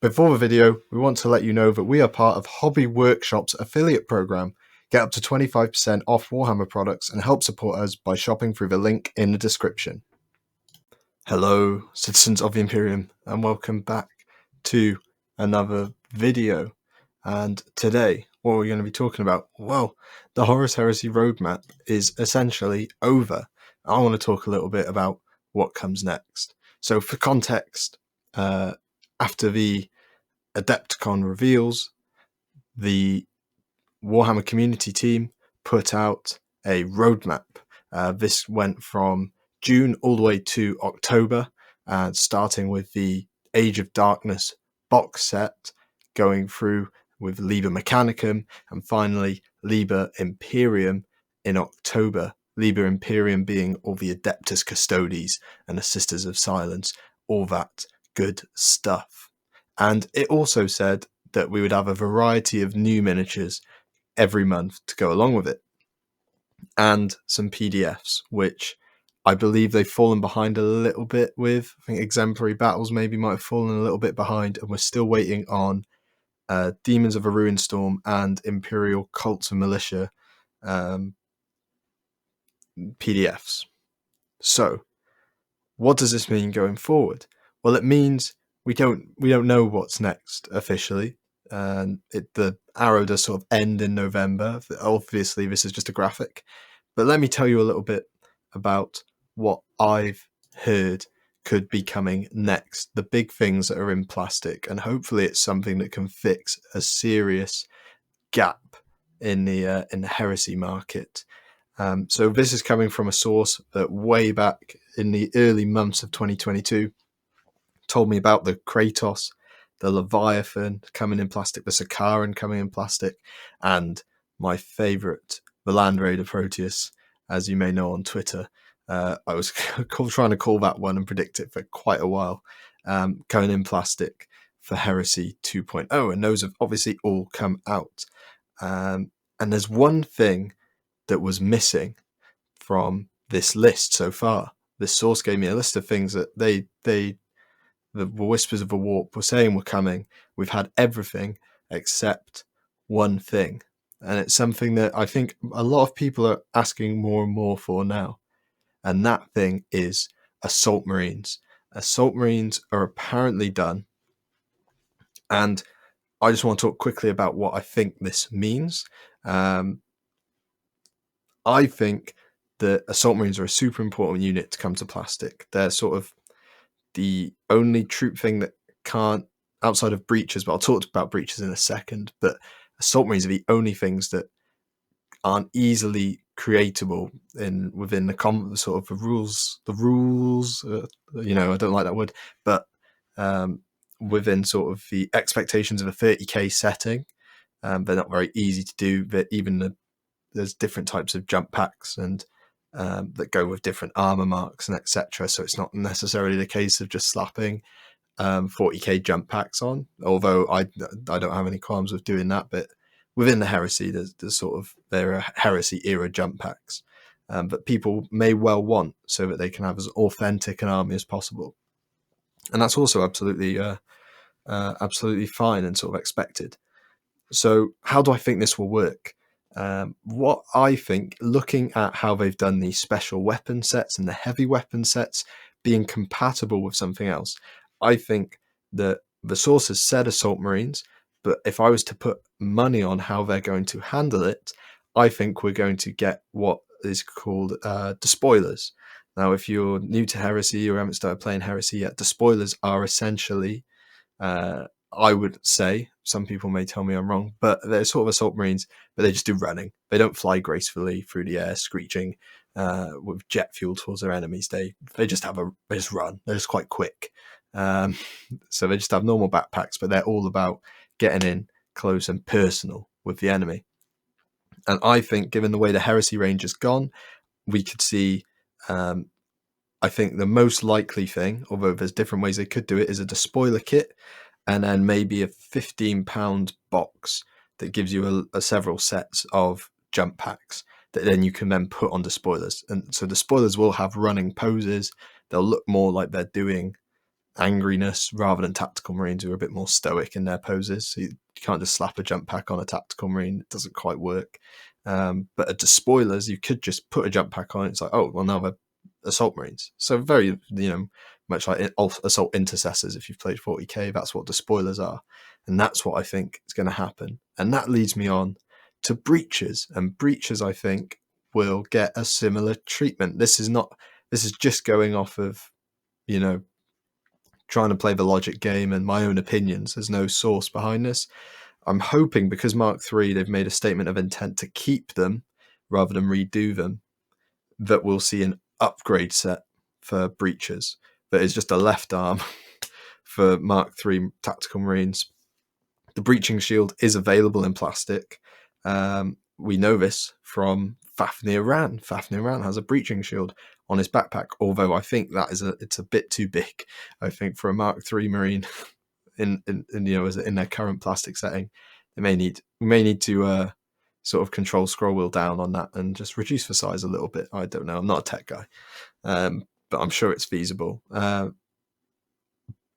Before the video, we want to let you know that we are part of Hobby Workshop's affiliate program. Get up to 25% off Warhammer products and help support us by shopping through the link in the description. Hello, citizens of the Imperium, and welcome back to another video. And today, what we're going to be talking about, well, the Horus Heresy Roadmap is essentially over. I want to talk a little bit about what comes next. So for context, after the Adepticon reveals, the Warhammer community team put out a roadmap. This went from June all the way to October, starting with the Age of Darkness box set, going through with Liber Mechanicum, and finally Liber Imperium in October. Liber Imperium being all the Adeptus Custodes and the Sisters of Silence, all that good stuff. And it also said that we would have a variety of new miniatures every month to go along with it, and some PDFs, which I believe they've fallen behind a little bit with. I think Exemplary Battles maybe might have fallen a little bit behind, and we're still waiting on Demons of a Ruin Storm and Imperial Cults and Militia PDFs. So what does this mean going forward? Well, it means we don't know what's next officially. The arrow does sort of end in November. Obviously, this is just a graphic, but let me tell you a little bit about what I've heard could be coming next. The big things that are in plastic, and hopefully, it's something that can fix a serious gap in the heresy market. So this is coming from a source that way back in the early months of 2022 told me about the Kratos, the Leviathan coming in plastic, the Sakaran coming in plastic, and my favourite, the Land Raider Proteus, as you may know on Twitter. I was trying to call that one and predict it for quite a while, coming in plastic for Heresy 2.0, and those have obviously all come out. And there's one thing that was missing from this list so far. This source gave me a list of things that the Whispers of the Warp were saying were coming. We've had everything except one thing. And it's something that I think a lot of people are asking more and more for now. And that thing is Assault Marines. Assault Marines are apparently done. And I just want to talk quickly about what I think this means. I think that Assault Marines are a super important unit to come to plastic. They're sort of the only troop thing that can't, outside of breaches, but I'll talk about breaches in a second, but Assault Marines are the only things that aren't easily creatable within the sort of the rules, I don't like that word, but within sort of the expectations of a 30k setting. They're not very easy to do, but there's different types of jump packs and that go with different armor marks and etc. So it's not necessarily the case of just slapping 40k jump packs on, although I don't have any qualms with doing that. But within the heresy, there are heresy era jump packs that people may well want so that they can have as authentic an army as possible, and that's also absolutely fine and sort of expected. So how do I think this will work? What I think, looking at how they've done these special weapon sets and the heavy weapon sets being compatible with something else, I think that the source has said Assault Marines, but if I was to put money on how they're going to handle it, I think we're going to get what is called despoilers. Now, if you're new to Heresy or haven't started playing Heresy yet, despoilers are essentially, I would say, some people may tell me I'm wrong, but they're sort of Assault Marines, but they just do running. They don't fly gracefully through the air, screeching with jet fuel towards their enemies. They just run. They're just quite quick. So they just have normal backpacks, but they're all about getting in close and personal with the enemy. And I think, given the way the Heresy range has gone, we could see, I think the most likely thing, although there's different ways they could do it, is a despoiler kit, and then maybe a £15 box that gives you several sets of jump packs that then you can then put on despoilers. And so despoilers will have running poses. They'll look more like they're doing angriness, rather than tactical marines who are a bit more stoic in their poses. So you can't just slap a jump pack on a tactical marine; it doesn't quite work. But at despoilers, you could just put a jump pack on. It's like, oh, well, now they're assault marines. So very, much like assault intercessors. If you've played 40k, that's what despoilers are, and that's what I think is going to happen. And that leads me on to breaches, and breaches, I think, will get a similar treatment. This is just going off of, trying to play the logic game and my own opinions. There's no source behind this. I'm hoping, because Mark III, they've made a statement of intent to keep them rather than redo them, that we'll see an upgrade set for breaches that is just a left arm for Mark III tactical marines. The breaching shield is available in plastic. We know this from Fafnir Ran. Fafnir Ran has a breaching shield on his backpack, although I think that it's a bit too big. I think for a Mark III marine in their current plastic setting, we may need to sort of control scroll wheel down on that and just reduce the size a little bit. I don't know. I'm not a tech guy, but I'm sure it's feasible. But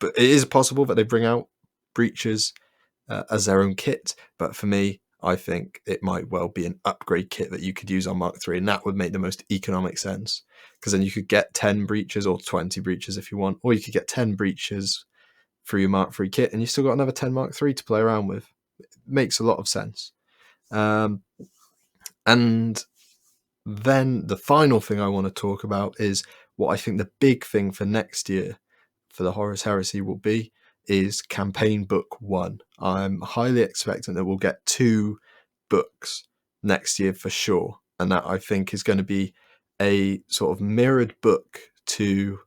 it is possible that they bring out breaches as their own kit. But for me, I think it might well be an upgrade kit that you could use on Mark III, and that would make the most economic sense, because then you could get 10 breaches or 20 breaches if you want, or you could get 10 breaches for your Mark III kit, and you still got another 10 Mark III to play around with. It makes a lot of sense. And then the final thing I want to talk about is what I think the big thing for next year for the Horus Heresy will be, is campaign book 1. I'm highly expecting that we'll get 2 books next year for sure, and that I think is going to be a sort of mirrored book to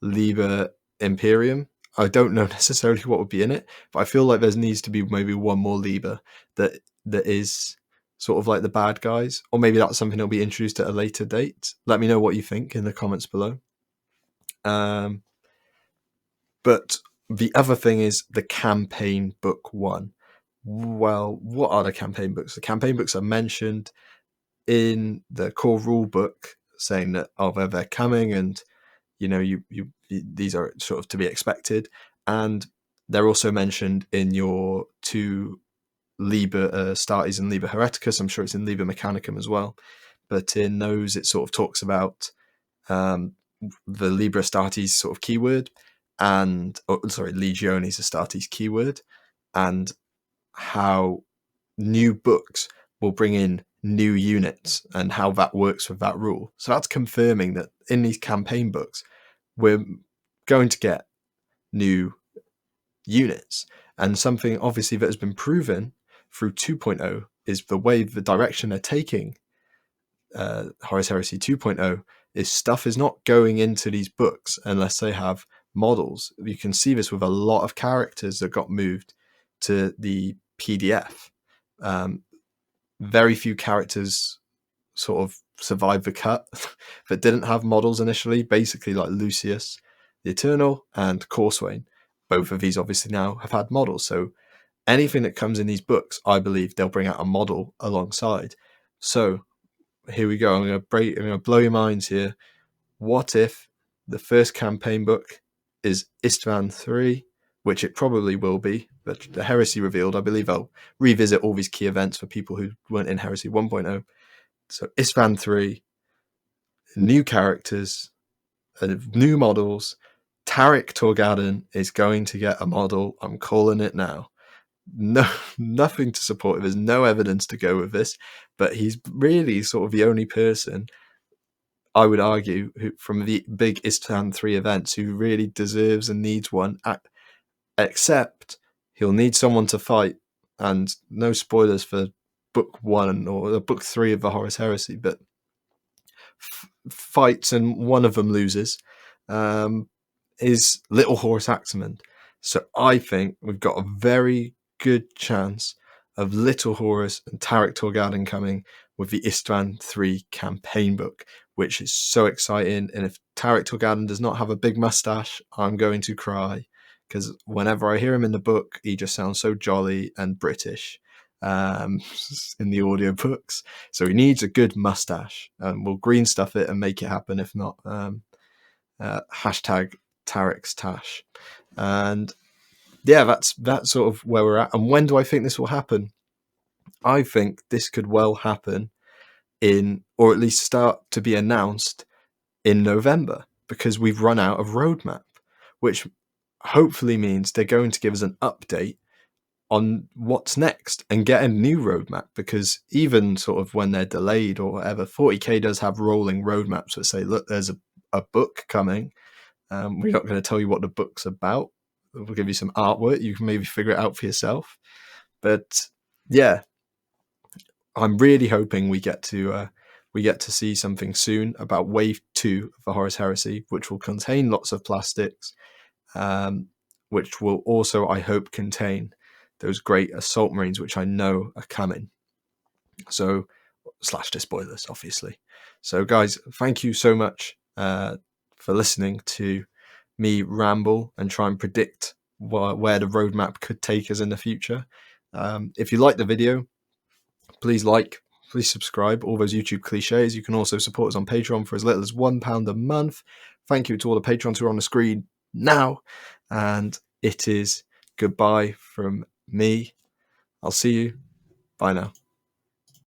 Liber Imperium. I don't know necessarily what would be in it, but I feel like there needs to be maybe one more Liber that is sort of like the bad guys, or maybe that's something that'll be introduced at a later date. Let me know what you think in the comments below. But the other thing is the campaign book 1. Well, what are the campaign books? The campaign books are mentioned in the core rule book, saying that they're coming, and these are sort of to be expected, and they're also mentioned in your 2 Liber Astartes and Liber Hereticus. I'm sure it's in Liber Mechanicum as well, but in those it sort of talks about the Liber Astartes sort of keyword, and Legiones Astartes keyword, and how new books will bring in new units and how that works with that rule. So that's confirming that in these campaign books we're going to get new units. And something obviously that has been proven through 2.0 is the direction they're taking Horus Heresy 2.0 is stuff is not going into these books unless they have models. You can see this with a lot of characters that got moved to the PDF. Very few characters sort of survived the cut that didn't have models initially, basically like Lucius, the Eternal, and Corswain. Both of these obviously now have had models. So anything that comes in these books, I believe they'll bring out a model alongside. So here we go. I'm going to blow your minds here. What if the first campaign book is Istvan 3, which it probably will be, but the Heresy revealed, I believe I'll revisit all these key events for people who weren't in Heresy 1.0. So Istvan 3, new characters, new models. Tarek Torgaden is going to get a model. I'm calling it now. No, nothing to support it. There's no evidence to go with this, but he's really sort of the only person, I would argue, who, from the big Istvan 3 events, who really deserves and needs one, except he'll need someone to fight. And no spoilers for book 1 or book 3 of the Horus Heresy, but fights and one of them loses, is Little Horus Aximand. So I think we've got a very good chance of Little Horus and Tarek Torgaden coming with the Istvan 3 campaign book, which is so exciting. And if Tarek Torgaden does not have a big mustache, I'm going to cry, because whenever I hear him in the book, he just sounds so jolly and British in the audiobooks. So he needs a good mustache, and we'll green stuff it and make it happen. If not, hashtag Tarek's Tash. And yeah, that's sort of where we're at. And when do I think this will happen? I think this could well happen or at least start to be announced in November, because we've run out of roadmap, which hopefully means they're going to give us an update on what's next and get a new roadmap, because even sort of when they're delayed or whatever, 40k does have rolling roadmaps that say, look, there's a book coming. We're not going to tell you what the book's about. We'll give you some artwork. You can maybe figure it out for yourself. But yeah, I'm really hoping we get to see something soon about Wave 2 of the Horus Heresy, which will contain lots of plastics, which will also, I hope, contain those great assault marines, which I know are coming. So, / the spoilers, obviously. So, guys, thank you so much for listening to me ramble and try and predict where the roadmap could take us in the future. If you like the video, please subscribe, all those YouTube cliches. You can also support us on Patreon for as little as £1 a month. Thank you to all the patrons who are on the screen now. And it is goodbye from me. I'll see you. Bye now.